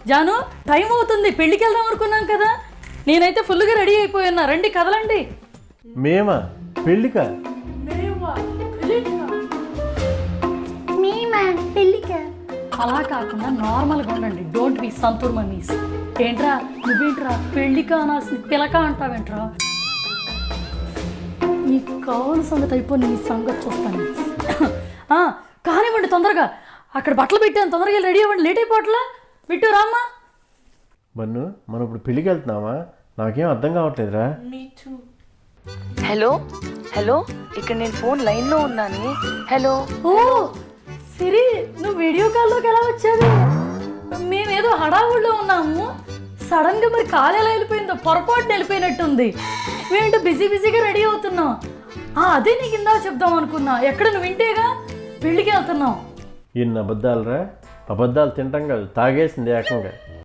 Janu time అవుతుంది, పెళ్ళికి వెళ్దాం అనుకున్నాం కదా. నేనైతే ఫుల్గా రెడీ అయిపోయినా, రండి కదలండి. మేమా పెళ్ళికా? పెళ్ళికా? అలా కాకుండా నార్మల్గా ఉండండి. డోంట్ బి సంతూర్ మనీస్. ఏంట్రా నువ్వేంట్రా పెళ్ళిక అనాల్సింది పిలక అంటావేంట్రా? నీకు కావాల్సిన సంగతి అయిపోయి నీ సంగతి చూస్తాను. కానివ్వండి తొందరగా, అక్కడ బట్టలు పెట్టాను, తొందరగా రెడీ అవ్వండి, లేట్ అయిపోవట్లా. బిట్టు రామ్మా. మన్ను మనం ఇప్పుడు పెళ్ళికి వెళ్తున్నావా? నాకేం అర్థం కావట్లేదురా. హలో హలో, ఇక్కడ నేను ఫోన్ లైన్లో ఉన్నాను. హలో. ఓ సిరి, నువ్వు వీడియో కాల్లోకి ఎలా వచ్చావు? మేమేదో హడావుడిలో ఉన్నాము, సడన్గా మరి కాలు ఎలా వెళ్ళిపోయిందో, పొరపాటున వెళ్ళిపోయినట్టుంది. ఏంటో బిజీగా రెడీ అవుతున్నావు. అదే నీకు ఇందా చెప్దాం అనుకున్నా. ఎక్కడ నువ్వు వింటేగా పెళ్ళికి వెళ్తున్నావు. ఇన్ని అబద్ధాలరా? అబద్ధాలు తింటాం కాదు, తాగేసింది ఏకంగా.